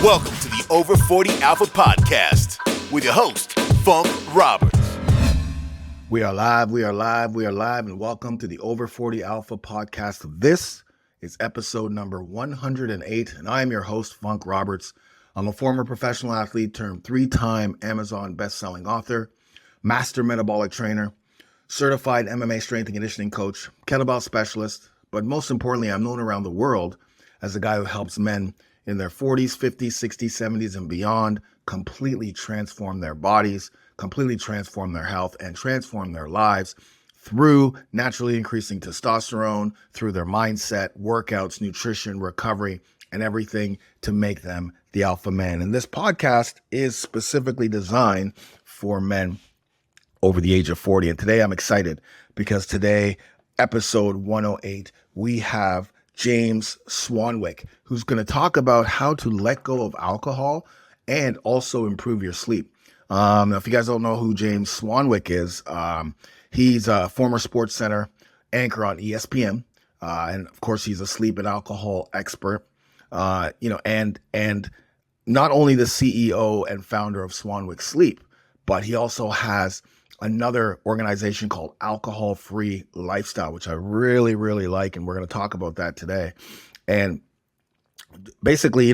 Welcome to the Over 40 Alpha Podcast with your host, Funk Roberts. We are live, and welcome to the Over 40 Alpha Podcast. This is episode number 108, and I am your host, Funk Roberts. I'm a former professional athlete turned three-time Amazon best-selling author, master metabolic trainer, certified MMA strength and conditioning coach, kettlebell specialist, but most importantly, I'm known around the world as the guy who helps men in their 40s, 50s, 60s, 70s, and beyond completely transform their bodies, completely transform their health, and transform their lives through naturally increasing testosterone, through their mindset, workouts, nutrition, recovery, and everything to make them the alpha man. And this podcast is specifically designed for men over the age of 40. And today I'm excited because today, episode 108, we have James Swanwick, who's going to talk about how to let go of alcohol and also improve your sleep. If you guys don't know who James Swanwick is, he's a former SportsCenter anchor on ESPN, and of course he's a sleep and alcohol expert. And not only the CEO and founder of Swanwick Sleep, but he also has another organization called Alcohol Free Lifestyle, which I really, really like. And we're going to talk about that today. And basically,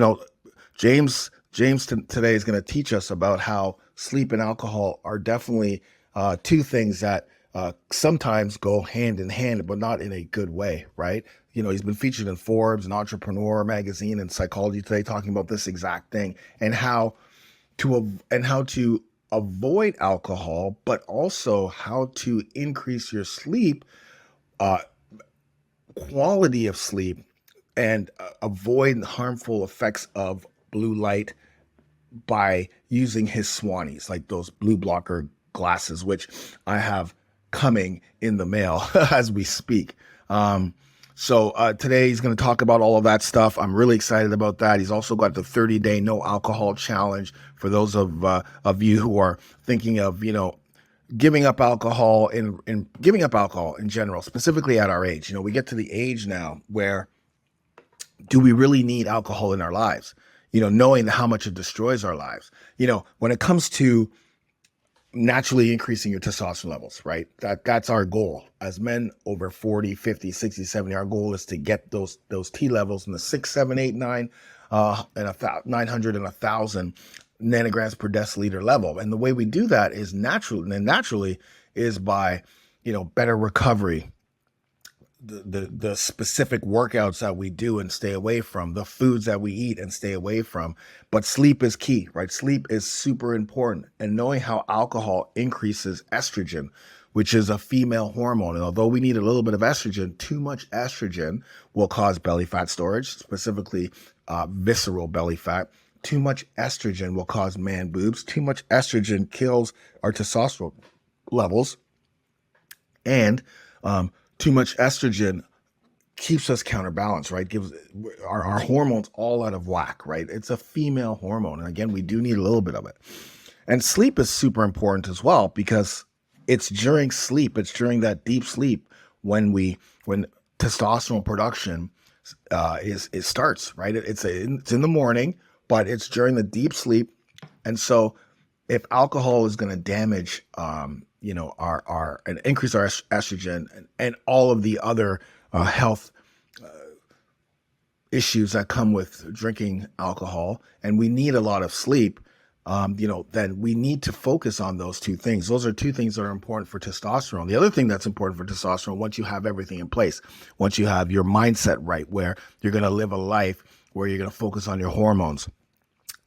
James today is going to teach us about how sleep and alcohol are definitely two things that sometimes go hand in hand, but not in a good way, right? He's been featured in Forbes and Entrepreneur magazine and Psychology Today talking about this exact thing and how to avoid alcohol, but also how to increase your sleep, quality of sleep, and avoid harmful effects of blue light by using his Swannies, like those blue blocker glasses, which I have coming in the mail as we speak. So today he's going to talk about all of that stuff. I'm really excited about that. He's also got the 30-day no alcohol challenge for those of you who are thinking of, giving up alcohol in general, specifically at our age. We get to the age now where do we really need alcohol in our lives? Knowing how much it destroys our lives. When it comes to naturally increasing your testosterone levels, right? That's our goal. As men over 40, 50, 60, 70, our goal is to get those T levels in the 6, 7, 8, 9, and 900 and 1,000 nanograms per deciliter level. And the way we do that is naturally is by, better recovery, the specific workouts that we do and stay away from, the foods that we eat and stay away from. But sleep is key, right? Sleep is super important. And knowing how alcohol increases estrogen, which is a female hormone. And although we need a little bit of estrogen, too much estrogen will cause belly fat storage, specifically visceral belly fat. Too much estrogen will cause man boobs. Too much estrogen kills our testosterone levels. And too much estrogen keeps us counterbalanced, right? Gives our hormones all out of whack, right? It's a female hormone. And again, we do need a little bit of it. And sleep is super important as well because it's during sleep, it's during that deep sleep when testosterone production it starts, right? It's in the morning, but it's during the deep sleep. And so if alcohol is going to damage and increase our estrogen and all of the other health issues that come with drinking alcohol, and we need a lot of sleep, then we need to focus on those two things. Those are two things that are important for testosterone. The other thing that's important for testosterone, once you have everything in place, once you have your mindset right, where you're going to live a life where you're going to focus on your hormones,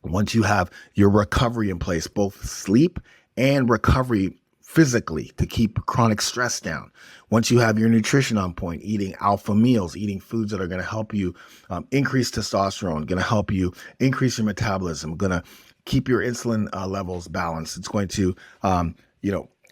once you have your recovery in place, both sleep and recovery physically to keep chronic stress down. Once you have your nutrition on point, eating alpha meals, eating foods that are going to help you increase testosterone, going to help you increase your metabolism, going to keep your insulin levels balanced. It's going to,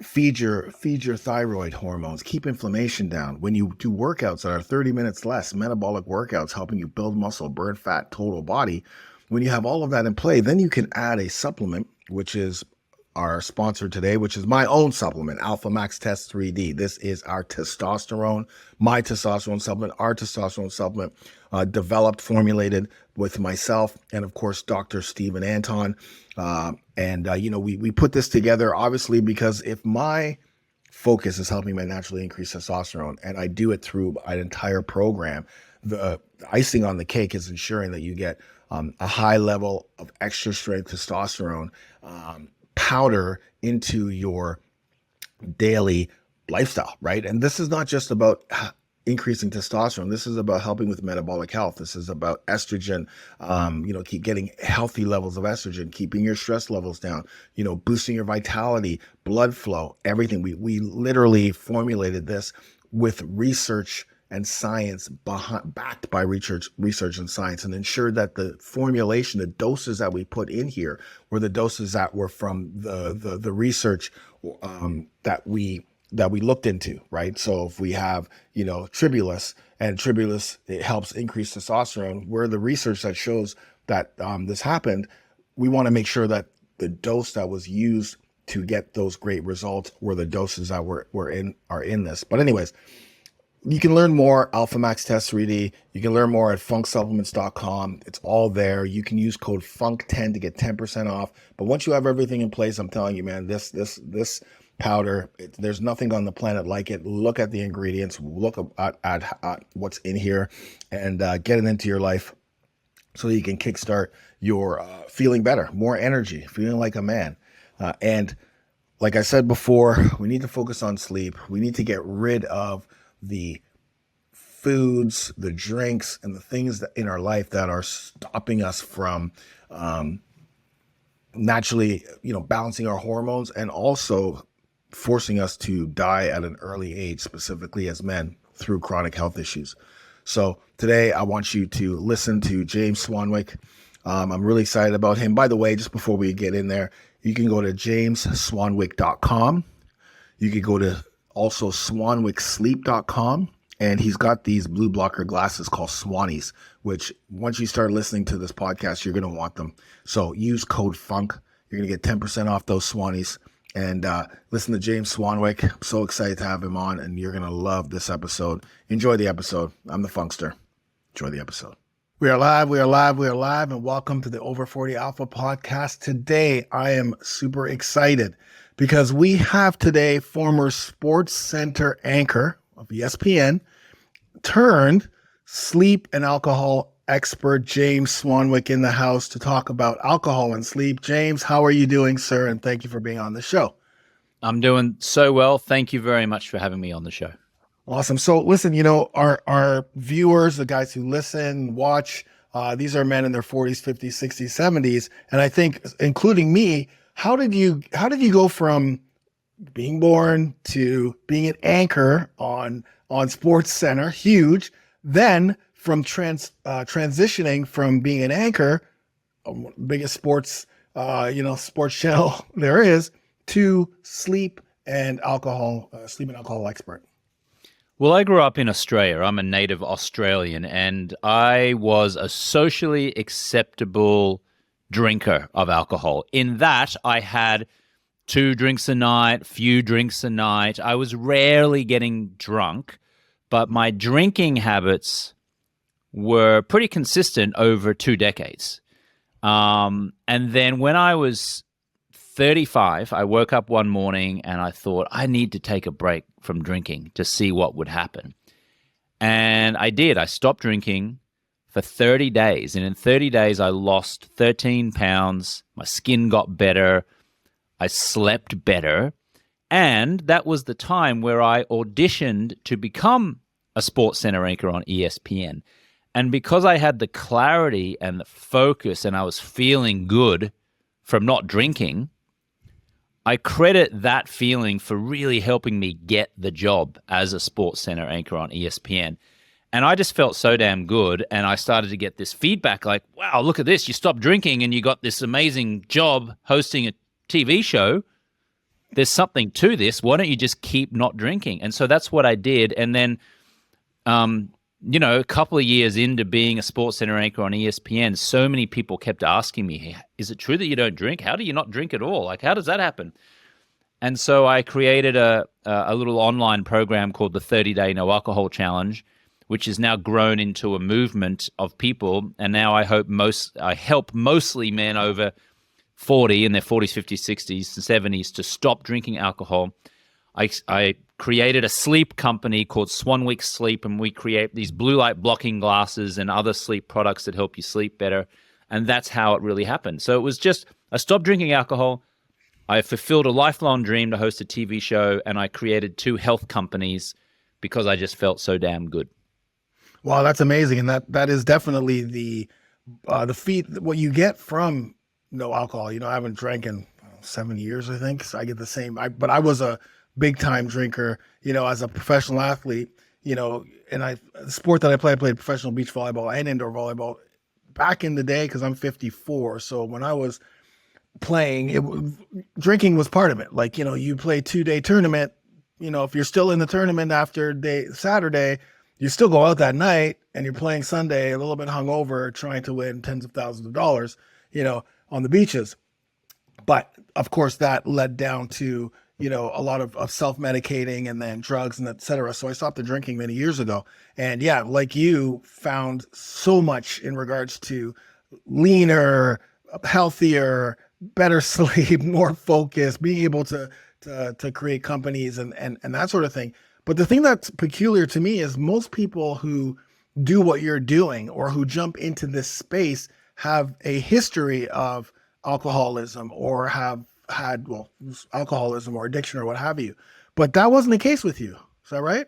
feed your thyroid hormones, keep inflammation down. When you do workouts that are 30 minutes less, metabolic workouts helping you build muscle, burn fat, total body, when you have all of that in play, then you can add a supplement, which is our sponsor today, which is my own supplement, Alpha Max Test 3D. This is our testosterone, my testosterone supplement, our testosterone supplement, developed, formulated with myself and, of course, Dr. Stephen Anton. We put this together, obviously, because if my focus is helping me naturally increase testosterone, and I do it through an entire program, the icing on the cake is ensuring that you get a high level of extra strength testosterone powder into your daily lifestyle, right? And this is not just about increasing testosterone. This is about helping with metabolic health. This is about estrogen, keep getting healthy levels of estrogen, keeping your stress levels down, boosting your vitality, blood flow, everything. We literally formulated this with research and science backed by research and science, and ensured that the formulation, the doses that we put in here were the doses that were from the research that we looked into, right? So if we have, Tribulus, and Tribulus, it helps increase testosterone, where the research that shows that this happened, we want to make sure that the dose that was used to get those great results were the doses that are in this. But anyways, you can learn more, Alpha Max Test 3D. You can learn more at funksupplements.com. It's all there. You can use code FUNK10 to get 10% off. But once you have everything in place, I'm telling you, man, this powder, there's nothing on the planet like it. Look at the ingredients, look at what's in here, and get it into your life so you can kickstart your feeling better, more energy, feeling like a man. And like I said before, we need to focus on sleep. We need to get rid of the foods, the drinks, and the things that in our life that are stopping us from naturally, balancing our hormones, and also forcing us to die at an early age, specifically as men, through chronic health issues. So today I want you to listen to James Swanwick. I'm really excited about him. By the way, just before we get in there, you can go to jamesswanwick.com. You can go to also swanwicksleep.com. And he's got these blue blocker glasses called Swannies, which once you start listening to this podcast, you're going to want them. So use code FUNK. You're going to get 10% off those Swannies. And listen to James Swanwick. I'm so excited to have him on, and you're going to love this episode. Enjoy the episode. I'm the Funkster. Enjoy the episode. We are live, and welcome to the Over 40 Alpha podcast. Today, I am super excited because we have today former SportsCenter anchor of ESPN turned sleep and alcohol expert James Swanwick in the house to talk about alcohol and sleep. James, how are you doing, sir? And thank you for being on the show. I'm doing so well. Thank you very much for having me on the show. Awesome. So listen, our viewers, the guys who listen, watch, these are men in their 40s, 50s, 60s, 70s. And I think, including me, how did you go from being born to being an anchor on SportsCenter, huge, then from transitioning from being an anchor, biggest sports channel there is, to sleep and alcohol expert? Well, I grew up in Australia. I'm a native Australian, and I was a socially acceptable drinker of alcohol. In that, I had 2 drinks a night, few drinks a night. I was rarely getting drunk, but my drinking habits were pretty consistent over 2 decades. And then when I was 35, I woke up one morning and I thought, I need to take a break from drinking to see what would happen. And I did. I stopped drinking for 30 days. And in 30 days, I lost 13 pounds. My skin got better. I slept better. And that was the time where I auditioned to become a SportsCenter anchor on ESPN. And because I had the clarity and the focus and I was feeling good from not drinking, I credit that feeling for really helping me get the job as a SportsCenter anchor on ESPN. And I just felt so damn good. And I started to get this feedback like, wow, look at this. You stopped drinking and you got this amazing job hosting a TV show. There's something to this. Why don't you just keep not drinking? And so that's what I did. And then a couple of years into being a SportsCenter anchor on ESPN, so many people kept asking me, hey, is it true that you don't drink? How do you not drink at all? Like, how does that happen? And so I created a little online program called the 30-Day No Alcohol Challenge, which has now grown into a movement of people. And now I help mostly men over 40 in their 40s, 50s, 60s, and 70s to stop drinking alcohol. I created a sleep company called Swanwick Sleep, and we create these blue light blocking glasses and other sleep products that help you sleep better. And that's how it really happened. So it was just, I stopped drinking alcohol. I fulfilled a lifelong dream to host a TV show, and I created 2 health companies because I just felt so damn good. Wow, that's amazing. And that is definitely the feat, what you get from no alcohol. I haven't drank in 7 years, I think. So I get the same. But I was a big time drinker, as a professional athlete, and the sport that I played professional beach volleyball and indoor volleyball back in the day, because I'm 54. So when I was playing, drinking was part of it. Like, you play 2-day tournament, if you're still in the tournament after Saturday, you still go out that night and you're playing Sunday a little bit hungover, trying to win tens of thousands of dollars, on the beaches. But of course that led down to, a lot of self-medicating and then drugs and et cetera. So I stopped the drinking many years ago. And yeah, like you, found so much in regards to leaner, healthier, better sleep, more focus, being able to create companies and that sort of thing. But the thing that's peculiar to me is most people who do what you're doing or who jump into this space have a history of alcoholism or have had, alcoholism or addiction or what have you. But that wasn't the case with you. Is that right?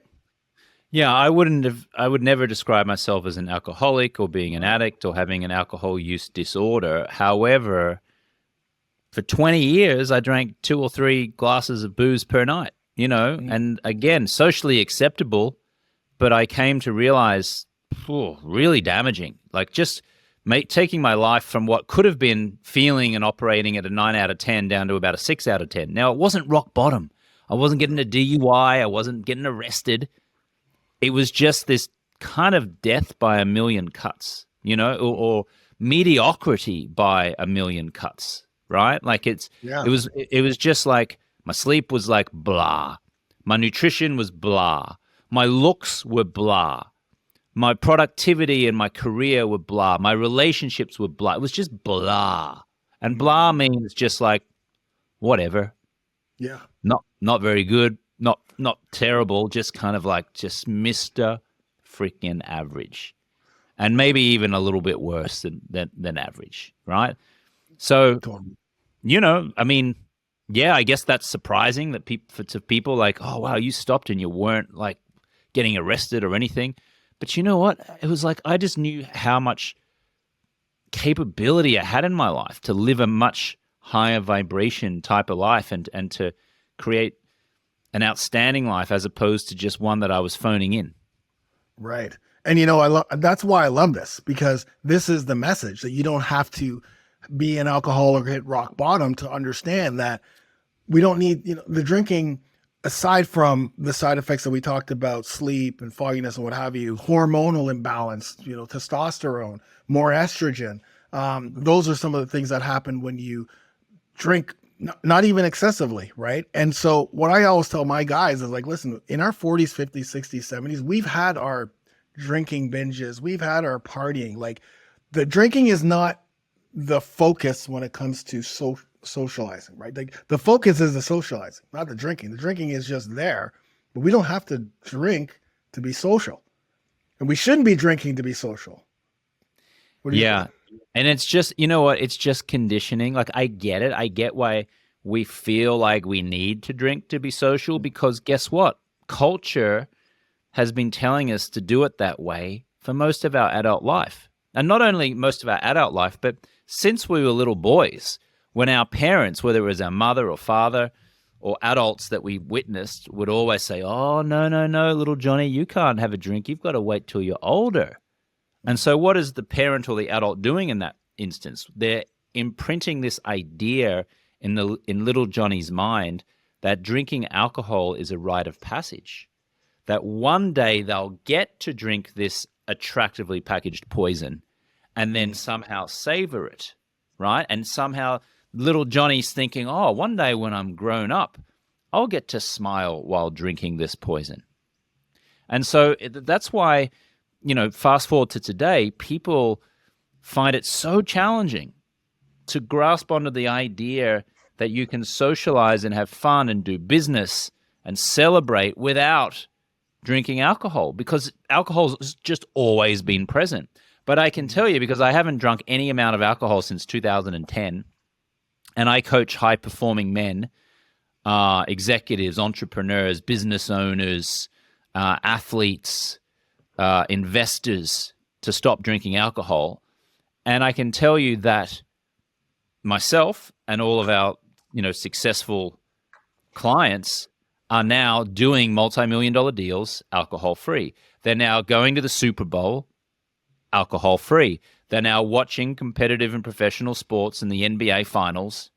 Yeah, I would never describe myself as an alcoholic or being an addict or having an alcohol use disorder. However, for 20 years, I drank 2 or 3 glasses of booze per night, and again, socially acceptable, but I came to realize, really damaging, like just taking my life from what could have been feeling and operating at a 9 out of 10 down to about a 6 out of 10. Now, it wasn't rock bottom. I wasn't getting a DUI. I wasn't getting arrested. It was just this kind of death by a million cuts, or mediocrity by a million cuts, right? Like it was just like my sleep was like blah. My nutrition was blah. My looks were blah. My productivity and my career were blah. My relationships were blah. It was just blah. And blah means just like whatever. Yeah. Not very good. Not terrible. Just kind of like just Mr. freaking average. And maybe even a little bit worse than average, right? So, I mean, yeah, I guess that's surprising that to people like, oh, wow, you stopped and you weren't like getting arrested or anything. But you know what? It was like I just knew how much capability I had in my life to live a much higher vibration type of life and to create an outstanding life as opposed to just one that I was phoning in. Right. And that's why I love this, because this is the message that you don't have to be an alcoholic or hit rock bottom to understand that we don't need, the drinking, aside from the side effects that we talked about, sleep and fogginess and what have you, hormonal imbalance, testosterone, more estrogen. Those are some of the things that happen when you drink, not even excessively, right? And so what I always tell my guys is like, listen, in our 40s, 50s, 60s, 70s, we've had our drinking binges, we've had our partying. Like, the drinking is not the focus when it comes to socializing, right? Like, the focus is the socializing, not the drinking. The drinking is just there, but we don't have to drink to be social, and we shouldn't be drinking to be social. What do you think? And it's just, it's just conditioning. Like, I get it. I get why we feel like we need to drink to be social, because guess what? Culture has been telling us to do it that way for most of our adult life. And not only most of our adult life, but since we were little boys, when our parents, whether it was our mother or father or adults that we witnessed, would always say, oh, no, little Johnny, you can't have a drink. You've got to wait till you're older. And so what is the parent or the adult doing in that instance? They're imprinting this idea in little Johnny's mind that drinking alcohol is a rite of passage, that one day they'll get to drink this attractively packaged poison and then somehow savor it, right? And somehow little Johnny's thinking, oh, one day when I'm grown up, I'll get to smile while drinking this poison. And so that's why, fast forward to today, people find it so challenging to grasp onto the idea that you can socialize and have fun and do business and celebrate without drinking alcohol, because alcohol has just always been present. But I can tell you, because I haven't drunk any amount of alcohol since 2010, and I coach high-performing men, executives, entrepreneurs, business owners, athletes, investors to stop drinking alcohol. And I can tell you that myself and all of our, successful clients are now doing multi-million-dollar deals alcohol-free. They're now going to the Super Bowl alcohol-free. They're now watching competitive and professional sports in the NBA finals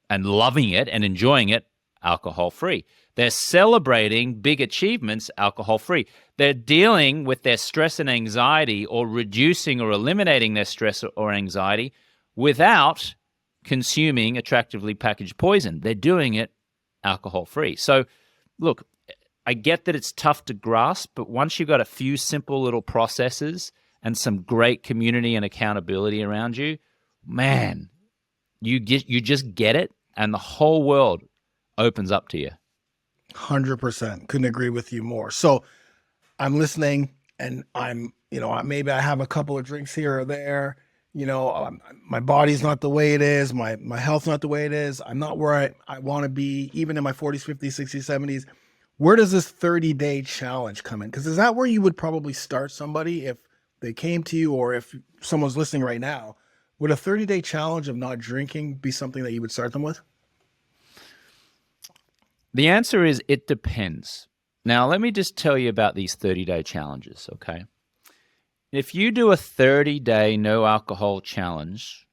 and loving it and enjoying it alcohol-free. They're celebrating big achievements alcohol-free. They're dealing with their stress and anxiety, or reducing or eliminating their stress or anxiety without consuming attractively packaged poison. They're doing it alcohol-free. So, look, I get that it's tough to grasp, but once you've got a few simple little processes and some great community and accountability around you, man, you just get it, and the whole world opens up to you. 100%. Couldn't agree with you more. So I'm listening, and I'm, maybe I have a couple of drinks here or there. My body's not the way it is. My health's not the way it is. I'm not where I want to be, even in my 40s, 50s, 60s, 70s. Where does this 30-day challenge come in? Because is that where you would probably start somebody if they came to you, or if someone's listening right now? Would a 30-day challenge of not drinking be something that you would start them with? The answer is it depends. Now, let me just tell you about these 30-day challenges, okay? If you do a 30-day no alcohol challenge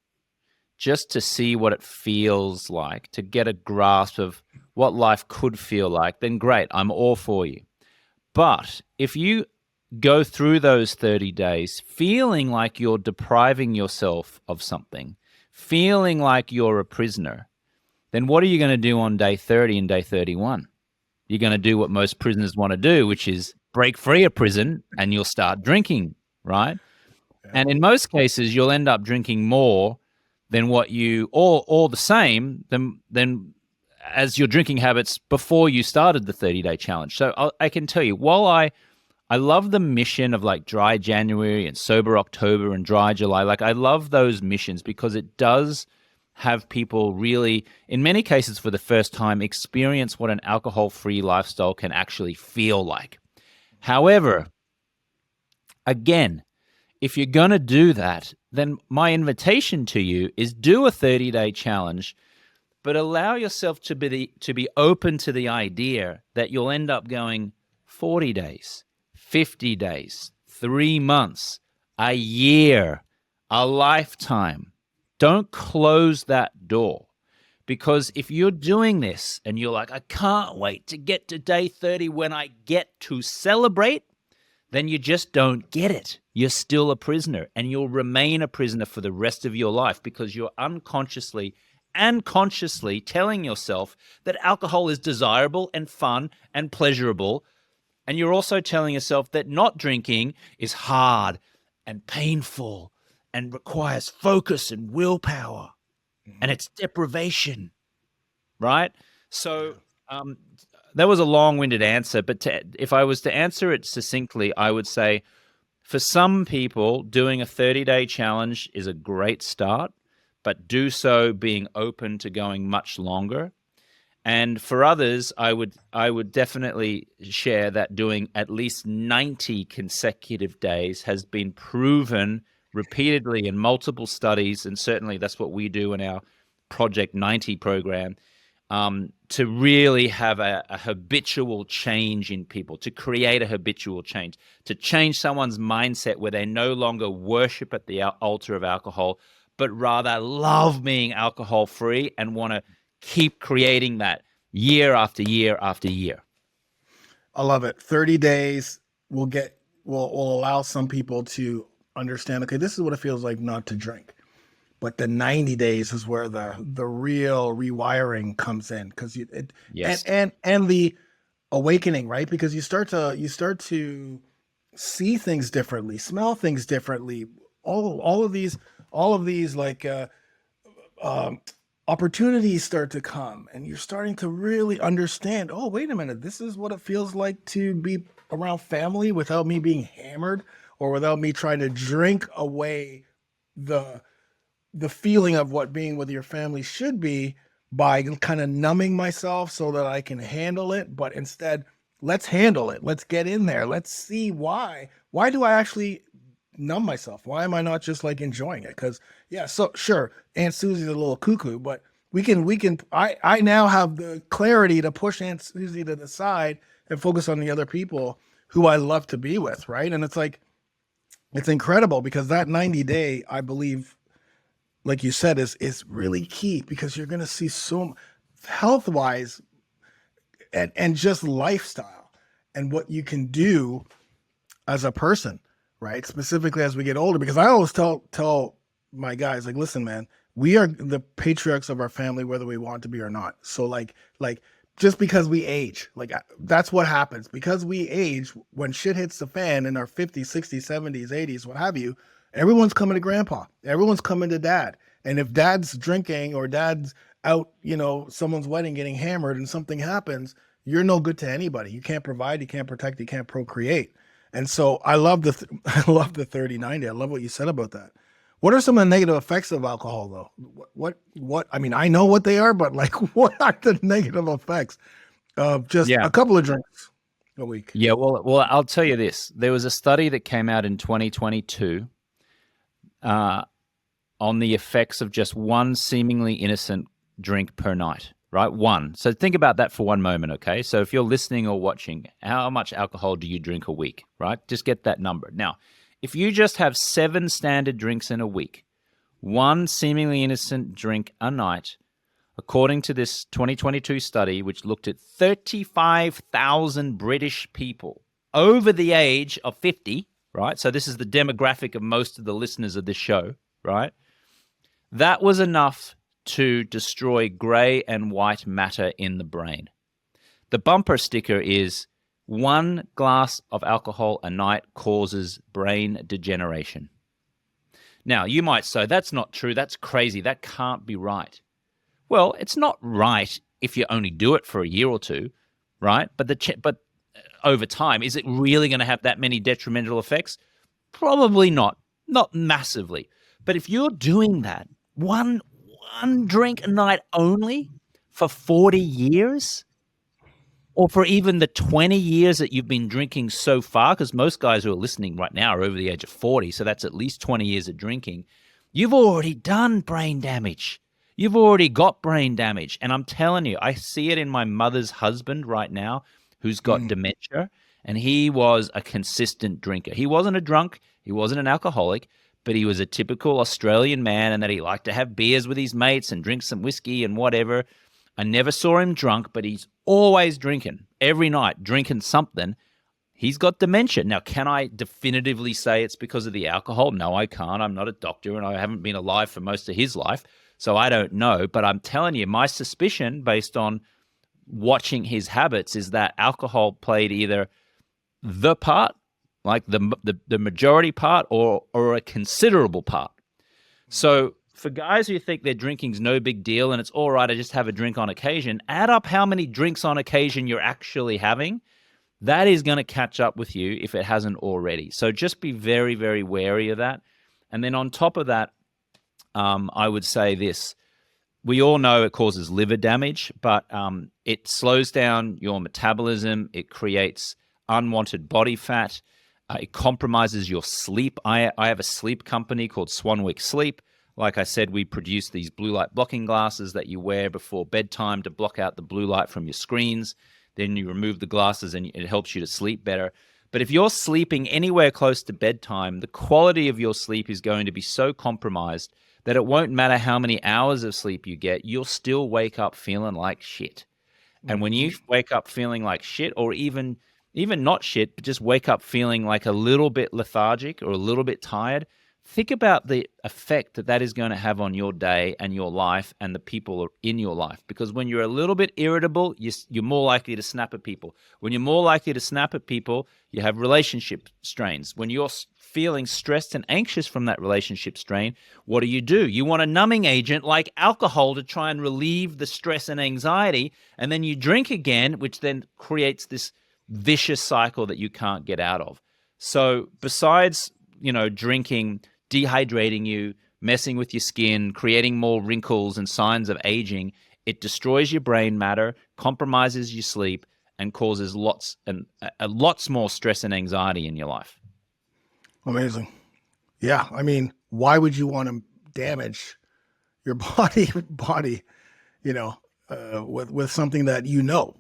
just to see what it feels like, to get a grasp of what life could feel like, then great, I'm all for you. But if you go through those 30 days feeling like you're depriving yourself of something, feeling like you're a prisoner, then what are you going to do on day 30 and day 31? You're going to do what most prisoners want to do, which is break free of prison, and you'll start drinking, right? Yeah. And in most cases, you'll end up drinking more than what you, or the same than as your drinking habits before you started the 30-day challenge. So I can tell you, while I love the mission of like Dry January and Sober October and Dry July, like I love those missions because it does have people really, in many cases for the first time, experience what an alcohol-free lifestyle can actually feel like. However, again, if you're going to do that, then my invitation to you is do a 30-day challenge, but allow yourself to be open to the idea that you'll end up going 40 days, 50 days, 3 months, a year, a lifetime. Don't close that door, because if you're doing this and you're like, I can't wait to get to day 30 when I get to celebrate, then you just don't get it. You're still a prisoner, and you'll remain a prisoner for the rest of your life because you're unconsciously and consciously telling yourself that alcohol is desirable and fun and pleasurable. And you're also telling yourself that not drinking is hard and painful and requires focus and willpower, and it's deprivation, right? So that was a long-winded answer, but if I was to answer it succinctly, I would say for some people, doing a 30-day challenge is a great start, but do so being open to going much longer. And for others, I would definitely share that doing at least 90 consecutive days has been proven repeatedly in multiple studies, and certainly that's what we do in our Project 90 program, to really have a habitual change in people, to create a habitual change, to change someone's mindset where they no longer worship at the altar of alcohol, but rather love being alcohol-free and want to keep creating that year after year after year. I love it. 30 days will allow some people to understand, okay, this is what it feels like not to drink. But the 90 days is where the real rewiring comes in, because Yes. and the awakening, right? Because you start to see things differently, smell things differently. All of these like um, opportunities start to come, and you're starting to really understand. Oh, wait a minute, this is what it feels like to be around family without me being hammered, or without me trying to drink away the the feeling of what being with your family should be, by kind of numbing myself so that I can handle it. But instead, let's handle it. Let's get in there. Let's see why. Why do I actually numb myself? Why am I not just like enjoying it? Because yeah, so sure, Aunt Susie's a little cuckoo, but I now have the clarity to push Aunt Susie to the side and focus on the other people who I love to be with, right? And it's like it's incredible, because that 90-day, I believe, like you said, is really key, because you're going to see so health wise, and just lifestyle, and what you can do as a person, right? Specifically as we get older, because I always tell my guys, like, listen, man, we are the patriarchs of our family, whether we want to be or not. So like just because we age, like that's what happens. Because we age, when shit hits the fan in our 50s, 60s, 70s, 80s, what have you, everyone's coming to grandpa. Everyone's coming to dad. And if dad's drinking, or dad's out, someone's wedding getting hammered, and something happens, you're no good to anybody. You can't provide, you can't protect, you can't procreate. And so I love I love the 30-90. I love what you said about that. What are some of the negative effects of alcohol, though? What? I mean, I know what they are, but like, what are the negative effects of just Yeah. a couple of drinks a week? Yeah, well, I'll tell you this. There was a study that came out in 2022 on the effects of just one seemingly innocent drink per night, right? One. So think about that for one moment, okay? So if you're listening or watching, how much alcohol do you drink a week, right? Just get that number. Now, if you just have 7 standard drinks in a week, one seemingly innocent drink a night, according to this 2022 study, which looked at 35,000 British people over the age of 50, right? So this is the demographic of most of the listeners of this show, right? That was enough to destroy gray and white matter in the brain. The bumper sticker is 1 glass of alcohol a night causes brain degeneration. Now, you might say, that's not true. That's crazy. That can't be right. Well, it's not right if you only do it for a year or two, right? But over time, is it really going to have that many detrimental effects? Probably not massively. But if you're doing that, one drink a night only for 40 years, or for even the 20 years that you've been drinking so far, because most guys who are listening right now are over the age of 40, so that's at least 20 years of drinking, you've already done brain damage. You've already got brain damage. And I'm telling you, I see it in my mother's husband right now, who's got dementia, and he was a consistent drinker. He wasn't a drunk, he wasn't an alcoholic, but he was a typical Australian man, and that he liked to have beers with his mates and drink some whiskey and whatever. I never saw him drunk, but he's always drinking, every night, drinking something. He's got dementia. Now, can I definitively say it's because of the alcohol? No, I can't. I'm not a doctor, and I haven't been alive for most of his life, so I don't know. But I'm telling you, my suspicion, based on watching his habits, is that alcohol played either the part, like the majority part, or a considerable part. So for guys who think their drinking's no big deal and it's all right to just have a drink on occasion, add up how many drinks on occasion you're actually having. That is going to catch up with you if it hasn't already. So just be very, very wary of that. And then on top of that, I would say this. We all know it causes liver damage, but it slows down your metabolism. It creates unwanted body fat. It compromises your sleep. I have a sleep company called Swanwick Sleep. Like I said, we produce these blue light blocking glasses that you wear before bedtime to block out the blue light from your screens. Then you remove the glasses and it helps you to sleep better. But if you're sleeping anywhere close to bedtime, the quality of your sleep is going to be so compromised that it won't matter how many hours of sleep you get, you'll still wake up feeling like shit. And when you wake up feeling like shit, or even even not shit, but just wake up feeling like a little bit lethargic or a little bit tired, think about the effect that that is going to have on your day and your life and the people in your life. Because when you're a little bit irritable, you're more likely to snap at people. When you're more likely to snap at people, you have relationship strains. When you're feeling stressed and anxious from that relationship strain, what do? You want a numbing agent like alcohol to try and relieve the stress and anxiety, and then you drink again, which then creates this vicious cycle that you can't get out of. So besides, drinking dehydrating you, messing with your skin, creating more wrinkles and signs of aging, it destroys your brain matter, compromises your sleep, and causes lots more stress and anxiety in your life. Amazing. Yeah, I mean, why would you want to damage your body, with something that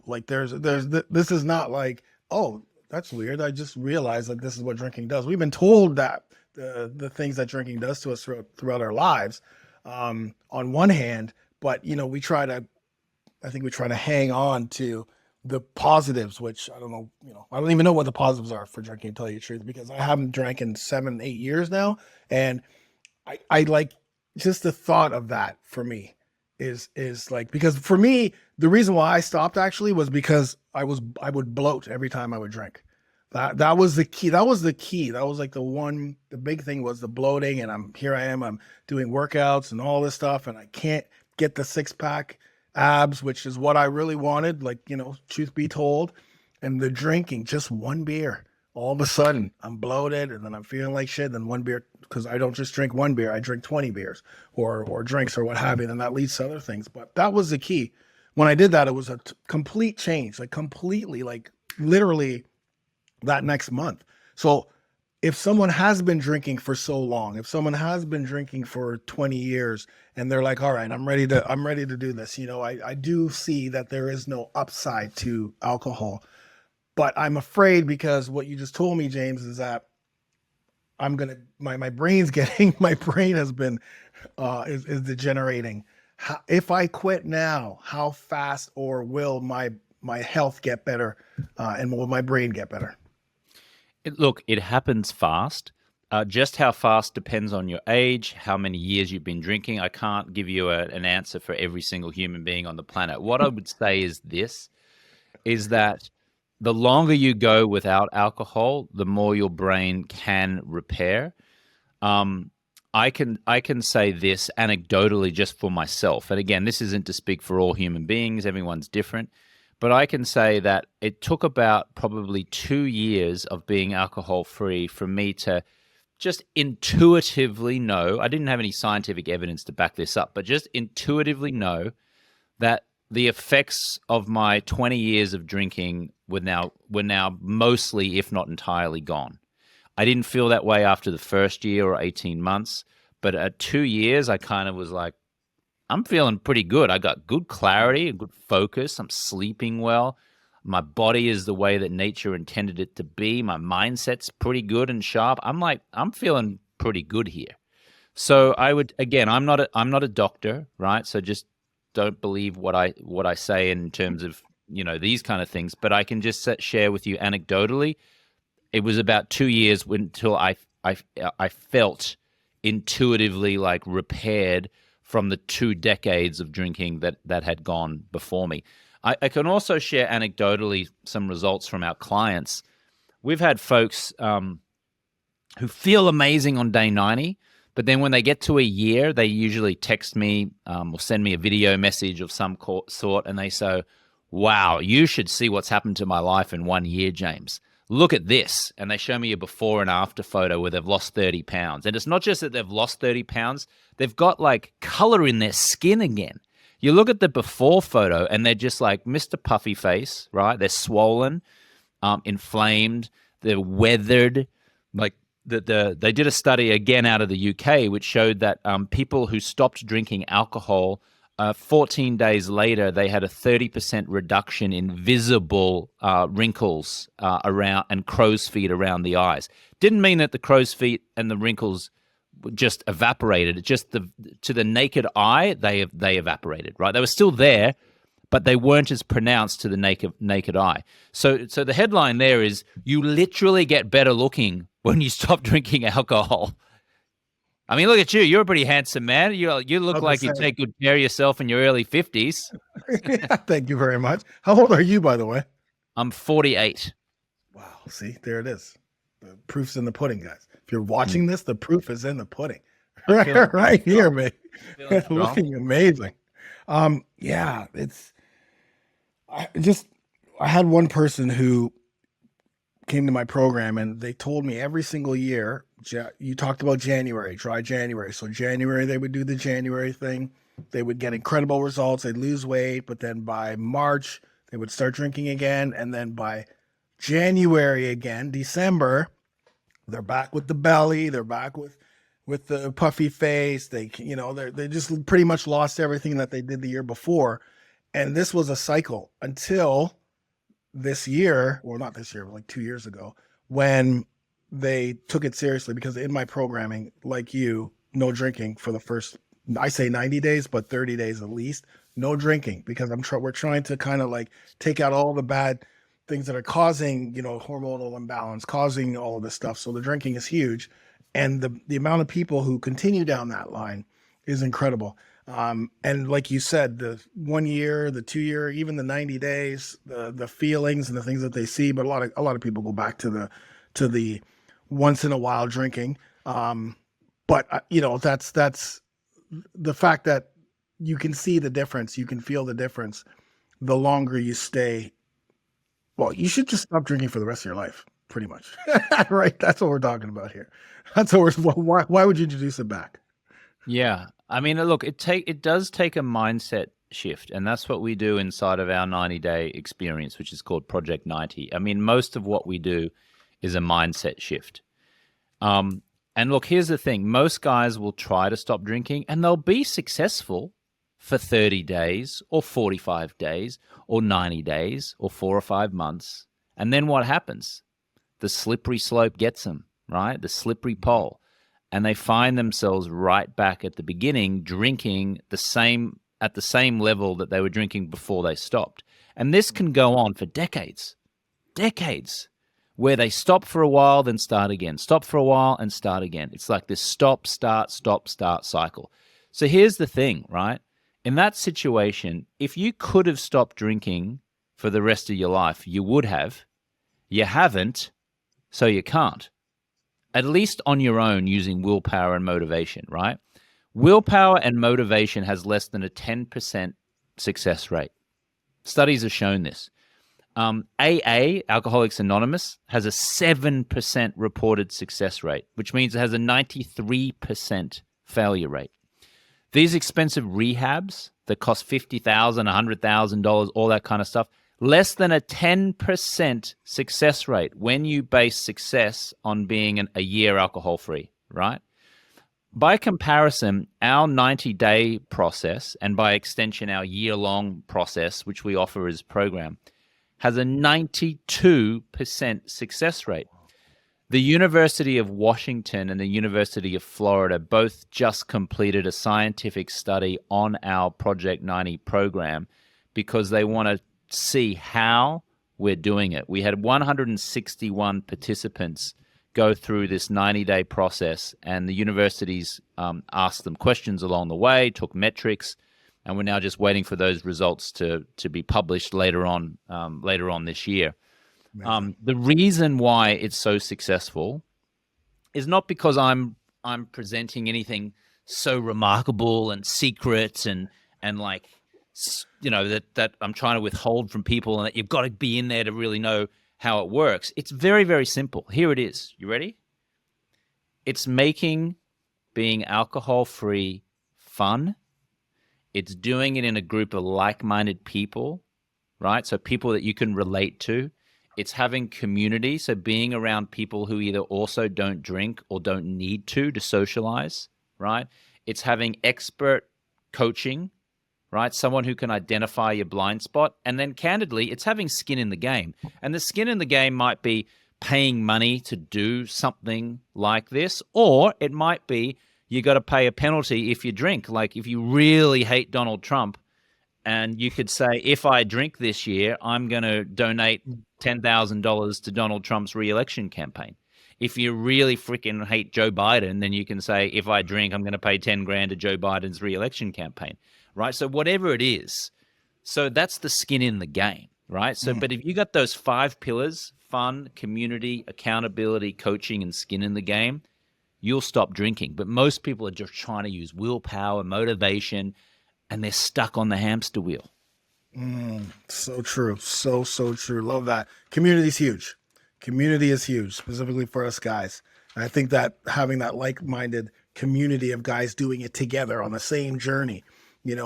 like this is not like, oh, that's weird. I just realized that this is what drinking does. We've been told that the things that drinking does to us throughout our lives, on one hand, but we try to hang on to the positives, which I don't know, I don't even know what the positives are for drinking, to tell you the truth, because I haven't drank in 7-8 years now. And I like, just the thought of that for me is like, because for me, the reason why I stopped actually was because I would bloat every time I would drink. That was the key. That was like the big thing was the bloating. And I'm doing workouts and all this stuff. And I can't get the 6-pack abs, which is what I really wanted. Like, truth be told, and the drinking, just one beer, all of a sudden I'm bloated and then I'm feeling like shit. Then one beer, because I don't just drink one beer, I drink 20 beers or drinks or what have you. And that leads to other things. But that was the key. When I did that, it was a complete change, like completely, like literally that next month. So if someone has been drinking for so long, if someone has been drinking for 20 years and they're like, all right, I'm ready to do this. I do see that there is no upside to alcohol, but I'm afraid, because what you just told me, James, is that my brain has been, is degenerating. If I quit now, how fast or will my health get better, and will my brain get better? Look, it happens fast. Just how fast depends on your age, how many years you've been drinking. I can't give you an answer for every single human being on the planet. What I would say is that the longer you go without alcohol, the more your brain can repair. I can say this anecdotally just for myself. And again, this isn't to speak for all human beings. Everyone's different. But I can say that it took about probably 2 years of being alcohol-free for me to just intuitively know. I didn't have any scientific evidence to back this up, but just intuitively know that the effects of my 20 years of drinking were now mostly, if not entirely, gone. I didn't feel that way after the first year or 18 months, but at 2 years, I kind of was like, I'm feeling pretty good. I got good clarity, a good focus. I'm sleeping well. My body is the way that nature intended it to be. My mindset's pretty good and sharp. I'm feeling pretty good here. So I'm not a doctor, right? So just don't believe what I say in terms of, these kind of things. But I can just share with you anecdotally. It was about 2 years until I felt intuitively like repaired from the 2 decades of drinking that had gone before me. I can also share anecdotally some results from our clients. We've had folks who feel amazing on day 90, but then when they get to a year, they usually text me or send me a video message of some sort, and they say, wow, you should see what's happened to my life in 1 year, James. Look at this. And they show me a before and after photo where they've lost 30 pounds. And it's not just that they've lost 30 pounds, they've got like color in their skin again. You look at the before photo and they're just like Mr. Puffy Face, right? They're swollen, inflamed, they're weathered. Like they did a study again out of the UK, which showed that people who stopped drinking alcohol 14 days later, they had a 30% reduction in visible wrinkles around and crow's feet around the eyes. Didn't mean that the crow's feet and the wrinkles just evaporated. It just to the naked eye, they evaporated, right? They were still there, but they weren't as pronounced to the naked eye. So the headline there is, you literally get better looking when you stop drinking alcohol. I mean, look at you. You're a pretty handsome man. You look like you take good care of yourself in your early 50s. Yeah, thank you very much. How old are you, by the way? I'm 48. Wow. See, there it is. The proof's in the pudding, guys. If you're watching this, the proof is in the pudding. Right here, man. Looking amazing. Yeah, I had one person who came to my program and they told me every single year, you talked about January, try January. So January, they would do the January thing. They would get incredible results. They'd lose weight, but then by March, they would start drinking again. And then by January again, December, they're back with the belly. They're back with the puffy face. They just pretty much lost everything that they did the year before. And this was a cycle until this year, well, not this year, but like 2 years ago, when they took it seriously, because in my programming, like you, no drinking for the first, I say 90 days, but 30 days at least, no drinking, because we're trying to kind of like take out all the bad things that are causing, hormonal imbalance, causing all of this stuff. So the drinking is huge. And the amount of people who continue down that line is incredible. And like you said, the 1 year, the 2 year, even the 90 days, the feelings and the things that they see, but a lot of people go back to the once in a while drinking. But that's the fact that you can see the difference, you can feel the difference the longer you stay. Well, you should just stop drinking for the rest of your life, pretty much. Right? That's what we're talking about here. That's what why would you introduce it back? Yeah. I mean, look, it does take a mindset shift, and that's what we do inside of our 90-day experience, which is called Project 90. I mean, most of what we do is a mindset shift. And look, here's the thing. Most guys will try to stop drinking, and they'll be successful for 30 days or 45 days or 90 days or 4 or 5 months. And then what happens? The slippery slope gets them, right? The slippery pole. And they find themselves right back at the beginning, drinking at the same level that they were drinking before they stopped. And this can go on for decades, where they stop for a while, then start again, stop for a while and start again. It's like this stop, start cycle. So here's the thing, right? In that situation, if you could have stopped drinking for the rest of your life, you would have. You haven't, so you can't. At least on your own, using willpower and motivation, right? Willpower and motivation has less than a 10% success rate. Studies have shown this. AA, Alcoholics Anonymous, has a 7% reported success rate, which means it has a 93% failure rate. These expensive rehabs that cost $50,000, $100,000, all that kind of stuff, less than a 10% success rate when you base success on being a year alcohol-free, right? By comparison, our 90-day process, and by extension, our year-long process, which we offer as program, has a 92% success rate. The University of Washington and the University of Florida both just completed a scientific study on our Project 90 program because they want to see how we're doing it. We had 161 participants go through this 90-day process, and the universities asked them questions along the way, took metrics, and we're now just waiting for those results to be published later on this year. The reason why it's so successful is not because I'm presenting anything so remarkable and secret and like, that I'm trying to withhold from people, and that you've got to be in there to really know how it works. It's very, very simple. Here it is. You ready? It's making being alcohol-free fun. It's doing it in a group of like-minded people, right? So people that you can relate to. It's having community, so being around people who either also don't drink or don't need to socialize, right? It's having expert coaching, right? Someone who can identify your blind spot. And then candidly, it's having skin in the game. And the skin in the game might be paying money to do something like this, or it might be you got to pay a penalty if you drink. Like if you really hate Donald Trump And you could say, if I drink this year, I'm going to donate $10,000 to Donald Trump's re-election campaign. If you really freaking hate Joe Biden, then you can say, if I drink, I'm going to pay 10 grand to Joe Biden's re-election campaign, right? So whatever it is, so that's the skin in the game, right? So, but if you got those 5 pillars, fun, community, accountability, coaching, and skin in the game, you'll stop drinking. But most people are just trying to use willpower, motivation, and they're stuck on the hamster wheel. So true. So true. Love that. Community is huge. Community is huge, specifically for us guys. And I think that having that like-minded community of guys doing it together on the same journey, no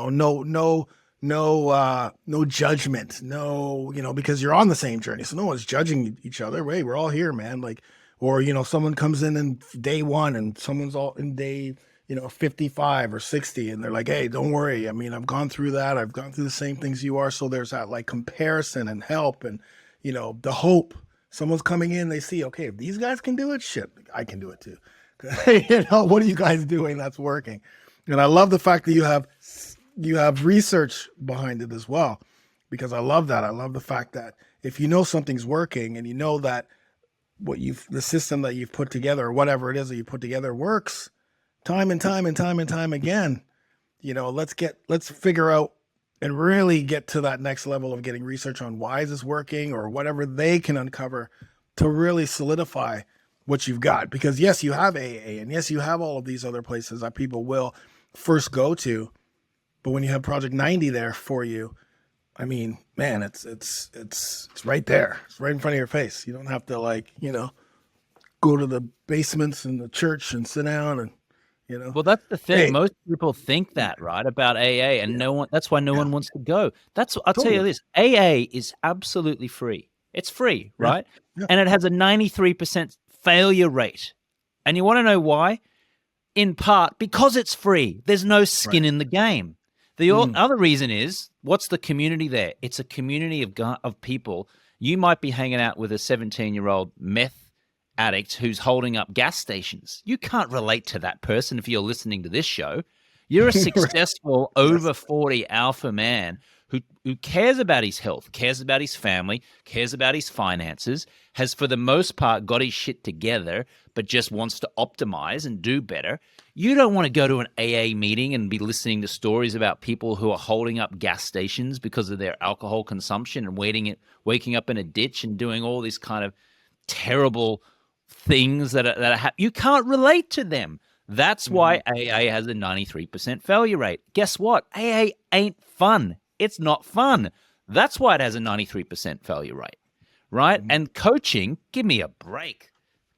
judgment, because you're on the same journey. So no one's judging each other. Hey, we're all here, man. Or someone comes in day 1 and someone's all in day, 55 or 60. And they're like, hey, don't worry. I mean, I've gone through that. I've gone through the same things you are. So there's that like comparison and help and, the hope. Someone's coming in, they see, okay, if these guys can do it, shit, I can do it too. What are you guys doing that's working? And I love the fact that you have research behind it as well, because I love that. I love the fact that if you know something's working and you know that the system that you've put together or whatever it is that you put together works time and time again, let's figure out and really get to that next level of getting research on why is this working or whatever they can uncover to really solidify what you've got. Because yes, you have AA and yes, you have all of these other places that people will first go to. But when you have Project 90 there for you, I mean, man, it's right there. It's right in front of your face. You don't have to go to the basements in the church and sit down and, Well, that's the thing. Hey. Most people think that, right, about AA, and that's why no one wants to go. I'll tell you Totally. this, AA is absolutely free. It's free, right? Yeah. And it has a 93% failure rate. And you want to know why? In part, because it's free. There's no skin in the game. The other reason is, what's the community there? It's a community of people. You might be hanging out with a 17-year-old meth addict who's holding up gas stations. You can't relate to that person if you're listening to this show. You're a successful over 40 alpha man who cares about his health, cares about his family, cares about his finances, has for the most part got his shit together, but just wants to optimize and do better. You don't want to go to an AA meeting and be listening to stories about people who are holding up gas stations because of their alcohol consumption and waking up in a ditch and doing all these kind of terrible things that are you can't relate to them. That's why AA has a 93% failure rate. Guess what? AA ain't fun. It's not fun. That's why it has a 93% failure rate, right? And coaching, give me a break.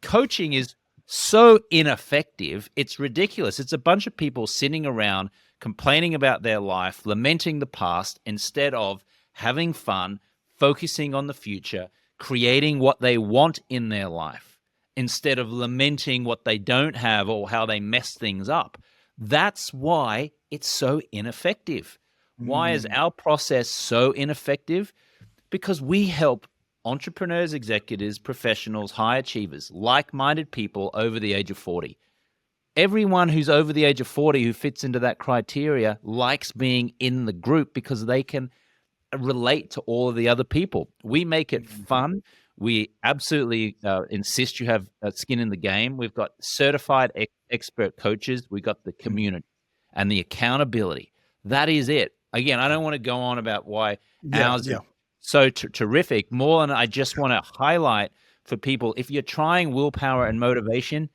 Coaching is so ineffective. It's ridiculous. It's a bunch of people sitting around complaining about their life, lamenting the past, instead of having fun, focusing on the future, creating what they want in their life, instead of lamenting what they don't have or how they mess things up. That's why it's so ineffective. Why is our process so ineffective? Because we help entrepreneurs, executives, professionals, high achievers, like-minded people over the age of 40. Everyone who's over the age of 40 who fits into that criteria likes being in the group because they can relate to all of the other people. We make it fun. We absolutely insist you have skin in the game. We've got certified expert coaches. We've got the community and the accountability. That is it. Again, I don't want to go on about why ours is so terrific. More than I just want to highlight for people, if you're trying willpower and motivation,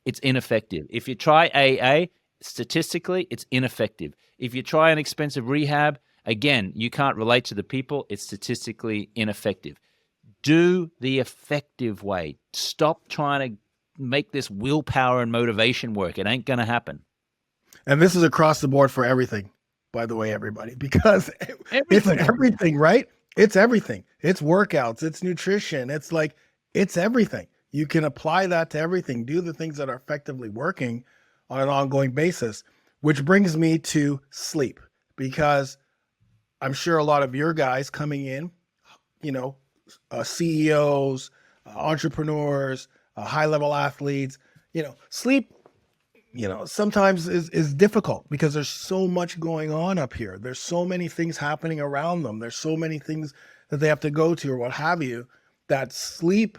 it's ineffective. If you try AA, statistically, it's ineffective. If you try an expensive rehab, again, you can't relate to the people. It's statistically ineffective. Do the effective way. Stop trying to make this willpower and motivation work. It ain't going to happen. And this is across the board for everything, by the way, everybody, because it's everything, right? It's everything. It's workouts, it's nutrition. It's everything. You can apply that to everything. Do the things that are effectively working on an ongoing basis, which brings me to sleep, because I'm sure a lot of your guys coming in, CEOs, entrepreneurs, high-level athletes, sleep sometimes is difficult because there's so much going on up here. There's so many things happening around them. There's so many things that they have to go to or what have you, that sleep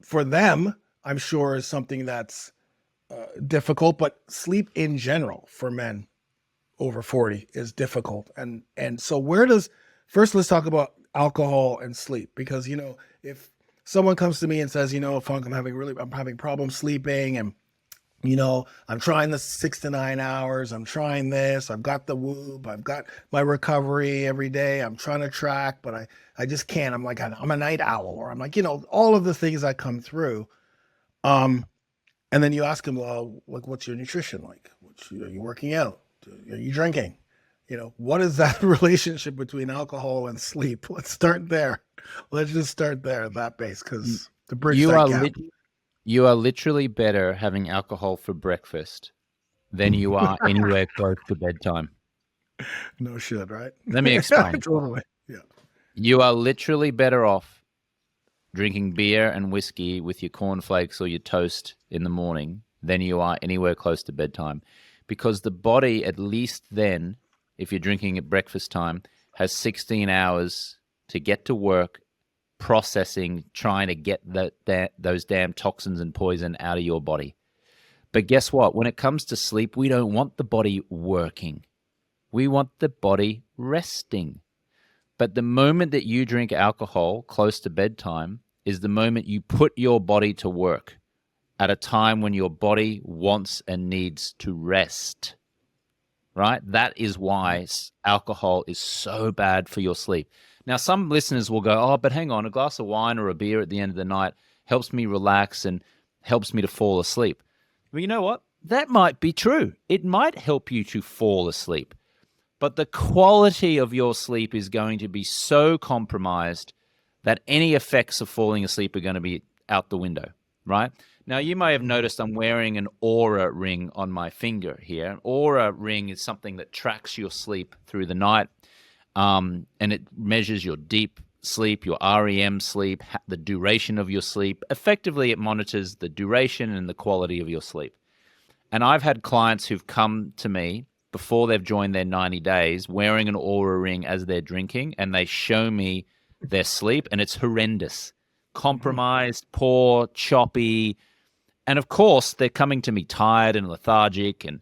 for them, I'm sure, is something that's difficult, but sleep in general for men over 40 is difficult. And so first let's talk about alcohol and sleep, because, if someone comes to me and says, Funk, I'm having problems sleeping, and I'm trying the 6 to 9 hours. I'm trying this. I've got the Whoop. I've got my recovery every day. I'm trying to track, but I just can't. I'm like, I'm a night owl, or I'm like, all of the things that come through. And then you ask them, well, like, what's your nutrition like? Are you working out? Are you drinking? What is that relationship between alcohol and sleep? Let's start there. Let's just start there at that base, because to bridge that gap. You are literally better having alcohol for breakfast than you are anywhere close to bedtime. No shit, right? Let me explain. Totally. Yeah. You are literally better off drinking beer and whiskey with your cornflakes or your toast in the morning than you are anywhere close to bedtime, because the body, at least then, if you're drinking at breakfast time, has 16 hours to get to work processing, trying to get those damn toxins and poison out of your body. But guess what? When it comes to sleep, we don't want the body working. We want the body resting. But the moment that you drink alcohol close to bedtime is the moment you put your body to work at a time when your body wants and needs to rest. Right? That is why alcohol is so bad for your sleep. Now, some listeners will go, oh, but hang on, a glass of wine or a beer at the end of the night helps me relax and helps me to fall asleep. Well, you know what? That might be true. It might help you to fall asleep. But the quality of your sleep is going to be so compromised that any effects of falling asleep are going to be out the window, right? Now, you may have noticed I'm wearing an Aura ring on my finger here. An Aura ring is something that tracks your sleep through the night. And it measures your deep sleep, your REM sleep, the duration of your sleep. Effectively, it monitors the duration and the quality of your sleep. And I've had clients who've come to me before they've joined their 90 days wearing an Aura ring as they're drinking, and they show me their sleep, and it's horrendous. Compromised, poor, choppy. And of course, they're coming to me tired and lethargic and